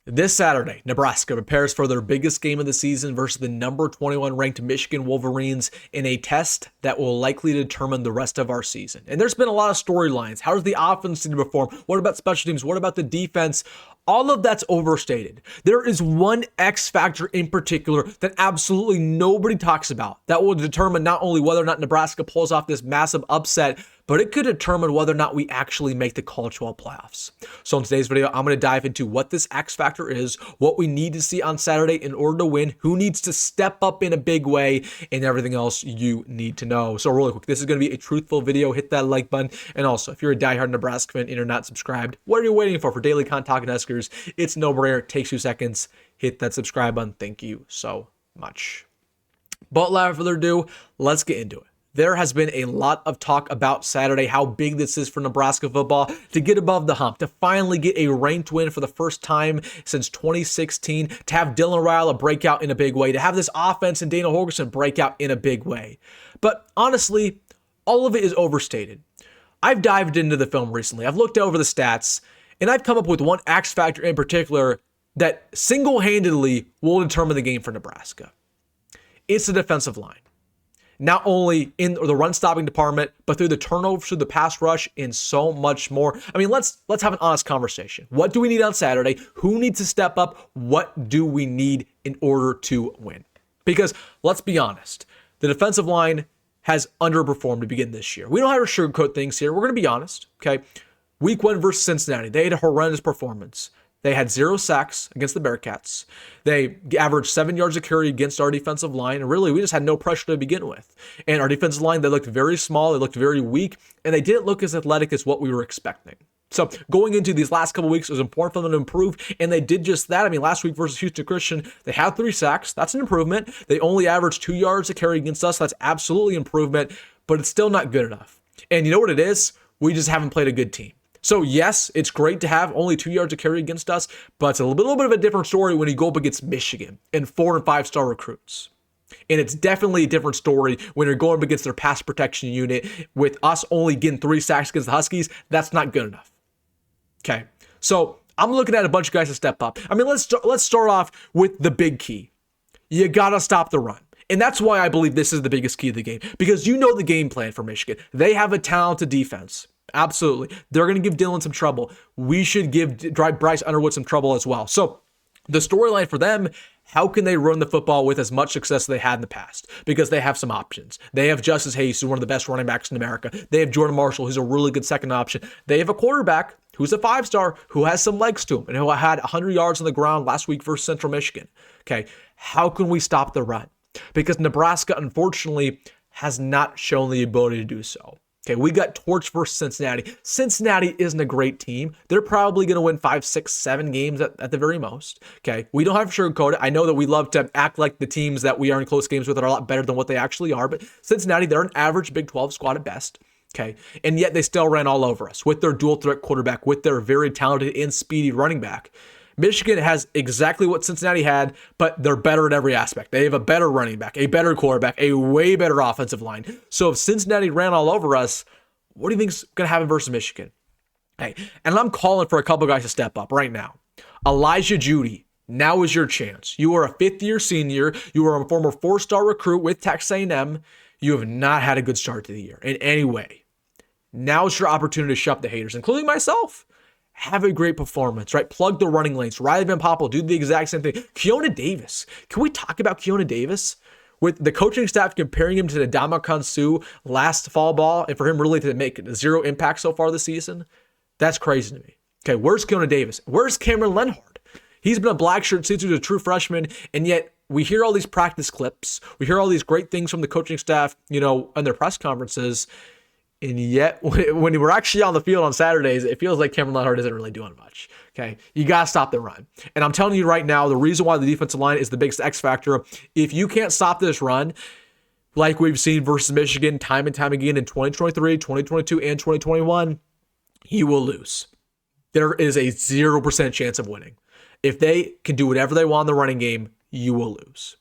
This Saturday, Nebraska prepares for their biggest game of the season versus the number 21 ranked Michigan Wolverines in a test that will likely determine the rest of our season. And there's been a lot of storylines. How does the offense need to perform? What about special teams? What about the defense? All of that's overstated. There is one X factor in particular that absolutely nobody talks about that will determine not only whether or not Nebraska pulls off this massive upset, but it could determine whether or not we actually make the College 12 playoffs. So in today's video, I'm going to dive into what this X factor is, what we need to see on Saturday in order to win, who needs to step up in a big way, and everything else you need to know. So really quick, this is going to be a truthful video. Hit that like button. And also, if you're a diehard Nebraska fan and you're not subscribed, what are you waiting for daily content talking Huskers? It's no brainer. It takes 2 seconds. Hit that subscribe button. Thank you so much. But without further ado, let's get into it. There has been a lot of talk about Saturday, how big this is for Nebraska football to get above the hump, to finally get a ranked win for the first time since 2016, to have Dylan Raiola break out in a big way, to have this offense and Dane Holgorsen break out in a big way. But honestly, all of it is overstated. I've dived into the film recently. I've looked over the stats, and I've come up with one X factor in particular that single-handedly will determine the game for Nebraska. It's the defensive line. Not only in the run-stopping department, but through the turnovers, through the pass rush, and so much more. I mean, let's have an honest conversation. What do we need on Saturday? Who needs to step up? What do we need in order to win? Because let's be honest, the defensive line has underperformed to begin this year. We don't have to sugarcoat things here. We're going to be honest, okay? Week 1 versus Cincinnati, they had a horrendous performance. They had 0 sacks against the Bearcats. They averaged 7 yards a carry against our defensive line. And really, we just had no pressure to begin with. And our defensive line, they looked very small. They looked very weak. And they didn't look as athletic as what we were expecting. So going into these last couple weeks, it was important for them to improve. And they did just that. I mean, last week versus Houston Christian, they had 3 sacks. That's an improvement. They only averaged 2 yards a carry against us. That's absolutely improvement. But it's still not good enough. And you know what it is? We just haven't played a good team. So yes, it's great to have only 2 yards to carry against us, but it's a little bit of a different story when you go up against Michigan and 4- and 5-star recruits. And it's definitely a different story when you're going up against their pass protection unit with us only getting 3 sacks against the Huskies. That's not good enough. Okay, so I'm looking at a bunch of guys to step up. I mean, let's start off with the big key. You got to stop the run. And that's why I believe this is the biggest key of the game, because you know the game plan for Michigan. They have a talented defense. Absolutely. They're going to give Dylan some trouble. We should give Bryce Underwood some trouble as well. So the storyline for them, how can they run the football with as much success as they had in the past? Because they have some options. They have Justice Hayes, who's one of the best running backs in America. They have Jordan Marshall, who's a really good second option. They have a quarterback who's a 5-star, who has some legs to him, and who had 100 yards on the ground last week versus Central Michigan. Okay, how can we stop the run? Because Nebraska, unfortunately, has not shown the ability to do so. Okay, we got torched versus Cincinnati. Cincinnati isn't a great team. They're probably going to win 5, 6, 7 games at the very most. Okay, we don't have to sugarcoat it. I know that we love to act like the teams that we are in close games with are a lot better than what they actually are, but Cincinnati, they're an average Big 12 squad at best. Okay, and yet they still ran all over us with their dual threat quarterback, with their very talented and speedy running back. Michigan has exactly what Cincinnati had, but they're better in every aspect. They have a better running back, a better quarterback, a way better offensive line. So if Cincinnati ran all over us, what do you think's going to happen versus Michigan? Hey, and I'm calling for a couple guys to step up right now. Elijah Judy, now is your chance. You are a 5th-year senior. You are a former 4-star recruit with Texas A&M. You have not had a good start to the year in any way. Now is your opportunity to shut the haters, including myself. Have a great performance, right? Plug the running lanes. Riley Van Poppel, do the exact same thing. Keona Davis. Can we talk about Keona Davis? With the coaching staff comparing him to the Ndamukong Suh last fall ball, and for him really to make 0 impact so far this season, that's crazy to me. Okay, where's Keona Davis? Where's Cameron Lenhard? He's been a black shirt since he was a true freshman, and yet we hear all these practice clips. We hear all these great things from the coaching staff, you know, in their press conferences. And yet, when we're actually on the field on Saturdays, it feels like Cameron Lenhard isn't really doing much. Okay, you got to stop the run. And I'm telling you right now, the reason why the defensive line is the biggest X factor, if you can't stop this run, like we've seen versus Michigan time and time again in 2023, 2022, and 2021, you will lose. There is a 0% chance of winning. If they can do whatever they want in the running game, you will lose.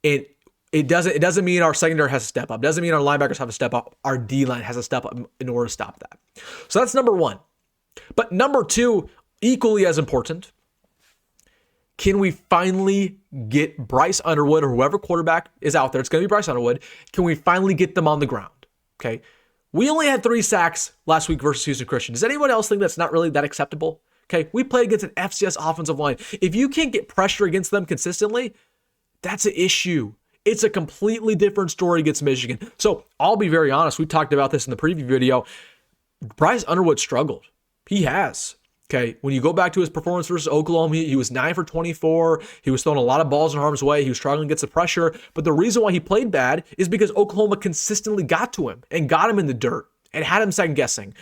And it doesn't mean our secondary has to step up. It doesn't mean our linebackers have to step up. Our D-line has to step up in order to stop that. So that's number 1. But number 2, equally as important, Can we finally get Bryce Underwood or whoever quarterback is out there? It's going to be Bryce Underwood. Can we finally get them on the ground? Okay. We only had 3 sacks last week versus Houston Christian. Does anyone else think that's not really that acceptable? Okay. We played against an FCS offensive line. If you can't get pressure against them consistently, that's an issue. It's a completely different story against Michigan. So I'll be very honest. We talked about this in the preview video. Bryce Underwood struggled. He has. Okay, when you go back to his performance versus Oklahoma, he was 9 for 24. He was throwing a lot of balls in harm's way. He was struggling against the pressure. But the reason why he played bad is because Oklahoma consistently got to him and got him in the dirt and had him second guessing.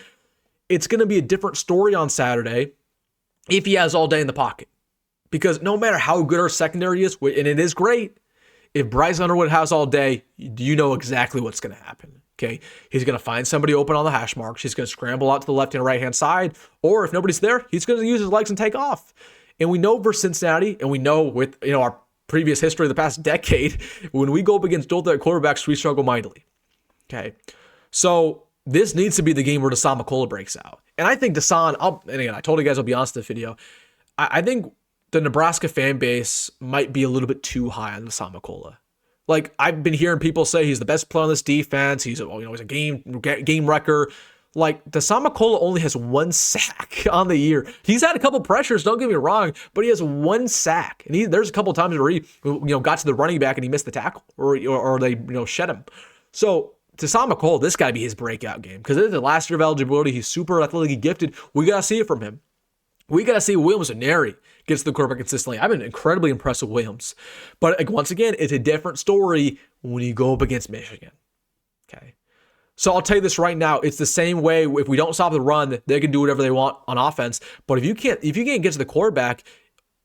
It's going to be a different story on Saturday if he has all day in the pocket. Because no matter how good our secondary is, and it is great, if Bryce Underwood has all day, you know exactly what's going to happen. Okay, he's going to find somebody open on the hash marks. He's going to scramble out to the left and right hand side. Or if nobody's there, he's going to use his legs and take off. And we know versus Cincinnati, and we know with our previous history of the past decade, when we go up against dual threat quarterbacks, we struggle mightily. Okay, so this needs to be the game where Dasan McCullough breaks out. And I think Dasan, and again, I told you guys I'll be honest in the video, I think the Nebraska fan base might be a little bit too high on Dasan McCullough. Like, I've been hearing people say he's the best player on this defense. He's a game wrecker. Like, Dasan McCullough only has 1 sack on the year. He's had a couple pressures, don't get me wrong, but he has 1 sack. And there's a couple times where he got to the running back and he missed the tackle or they shed him. So Dasan McCullough, this got to be his breakout game because it's the last year of eligibility. He's super athletically gifted. We got to see it from him. We got to see Williams and Neri gets the quarterback consistently. I've been incredibly impressed with Williams. But once again, it's a different story when you go up against Michigan. Okay. So I'll tell you this right now. It's the same way if we don't stop the run, they can do whatever they want on offense. But if you can't get to the quarterback,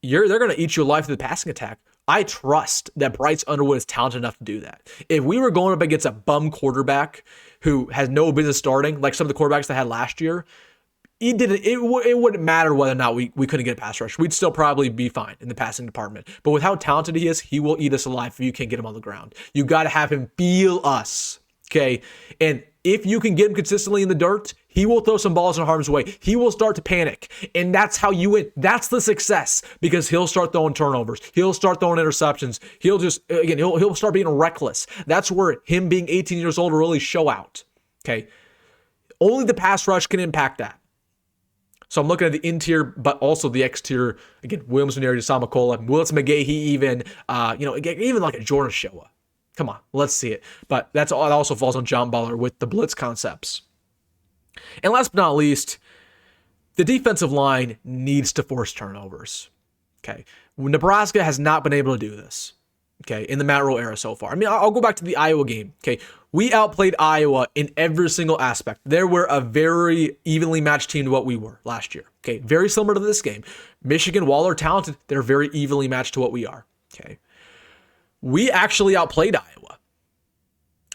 they're going to eat you alive through the passing attack. I trust that Bryce Underwood is talented enough to do that. If we were going up against a bum quarterback who has no business starting, like some of the quarterbacks they had last year, it wouldn't matter whether or not we couldn't get a pass rush. We'd still probably be fine in the passing department. But with how talented he is, he will eat us alive if you can't get him on the ground. You got to have him feel us, okay? And if you can get him consistently in the dirt, he will throw some balls in harm's way. He will start to panic, and that's how you win. That's the success because he'll start throwing turnovers. He'll start throwing interceptions. He'll start being reckless. That's where him being 18 years old will really show out, okay? Only the pass rush can impact that. So I'm looking at the interior, but also the exterior. Again, Williams, Neri, Dasan McCullough, Willis McGahee, even like a Jordan Showa. Come on, let's see it. But it also falls on John Butler with the blitz concepts. And last but not least, the defensive line needs to force turnovers. Okay, Nebraska has not been able to do this. Okay, in the Matt Rhule era so far. I mean, I'll go back to the Iowa game. Okay, we outplayed Iowa in every single aspect. They were a very evenly matched team to what we were last year. Okay, very similar to this game. Michigan, while they're talented, they're very evenly matched to what we are. Okay, we actually outplayed Iowa.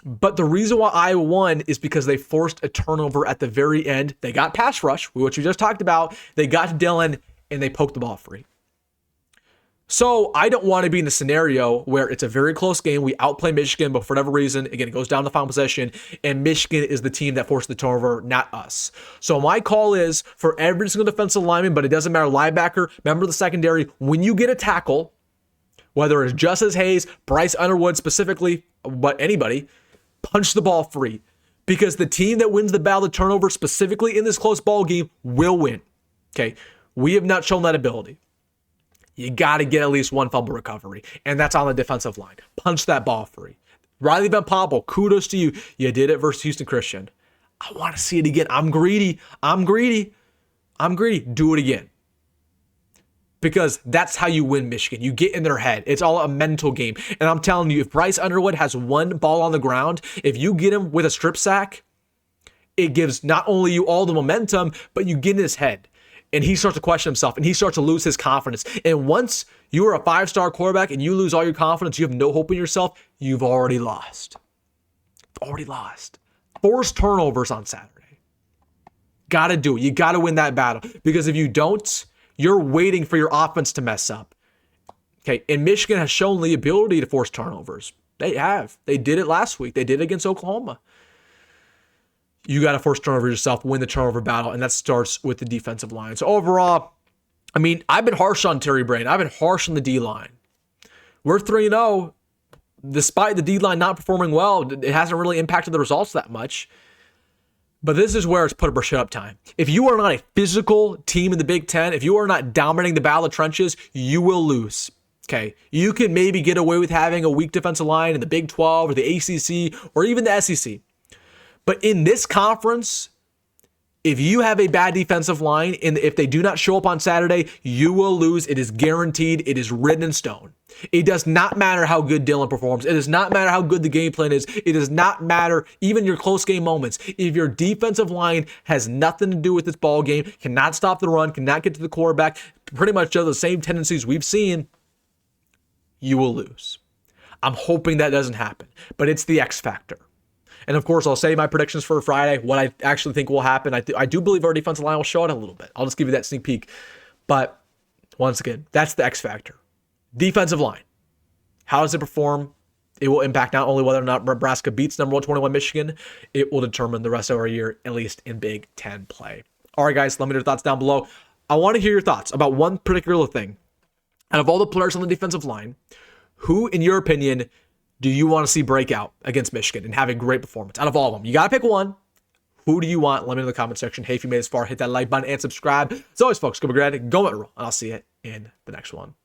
But the reason why Iowa won is because they forced a turnover at the very end. They got pass rush, which we just talked about. They got to Dylan, and they poked the ball free. So I don't want to be in a scenario where it's a very close game. We outplay Michigan, but for whatever reason, again, it goes down to the final possession, and Michigan is the team that forced the turnover, not us. So my call is for every single defensive lineman, but it doesn't matter, linebacker, member of the secondary, when you get a tackle, whether it's Justice Hayes, Bryce Underwood specifically, but anybody, punch the ball free. Because the team that wins the battle of turnover, specifically in this close ball game, will win. Okay, we have not shown that ability. You got to get at least one fumble recovery, and that's on the defensive line. Punch that ball free. Riley Van Poppel, kudos to you. You did it versus Houston Christian. I want to see it again. I'm greedy. Do it again. Because that's how you win Michigan. You get in their head. It's all a mental game. And I'm telling you, if Bryce Underwood has one ball on the ground, if you get him with a strip sack, it gives not only you all the momentum, but you get in his head. And he starts to question himself, and he starts to lose his confidence. And once you are a 5-star quarterback and you lose all your confidence, you have no hope in yourself, you've already lost. Force turnovers on Saturday. Got to do it. You got to win that battle. Because if you don't, you're waiting for your offense to mess up. Okay, and Michigan has shown the ability to force turnovers. They have. They did it last week. They did it against Oklahoma. You got to force turnover yourself, win the turnover battle, and that starts with the defensive line. So overall, I mean, I've been harsh on Terry Brain. I've been harsh on the D-line. We're 3-0. Despite the D-line not performing well, it hasn't really impacted the results that much. But this is where it's put up or shut up time. If you are not a physical team in the Big Ten, if you are not dominating the battle of trenches, you will lose. Okay, you can maybe get away with having a weak defensive line in the Big 12 or the ACC or even the SEC. But in this conference, if you have a bad defensive line and if they do not show up on Saturday, you will lose. It is guaranteed. It is written in stone. It does not matter how good Dylan performs. It does not matter how good the game plan is. It does not matter even your close game moments. If your defensive line has nothing to do with this ball game, cannot stop the run, cannot get to the quarterback, pretty much show the same tendencies we've seen, you will lose. I'm hoping that doesn't happen, but it's the X factor. And of course, I'll say my predictions for Friday, what I actually think will happen. I do believe our defensive line will show it a little bit. I'll just give you that sneak peek. But once again, that's the X factor. Defensive line. How does it perform? It will impact not only whether or not Nebraska beats number 121 Michigan, it will determine the rest of our year, at least in Big Ten play. All right, guys, let me know your thoughts down below. I want to hear your thoughts about one particular thing. Out of all the players on the defensive line, who, in your opinion, do you want to see break out against Michigan and have a great performance? Out of all of them, you got to pick one. Who do you want? Let me know in the comment section. Hey, if you made it this far, hit that like button and subscribe. As always, folks, go be great, go at roll, and I'll see you in the next one.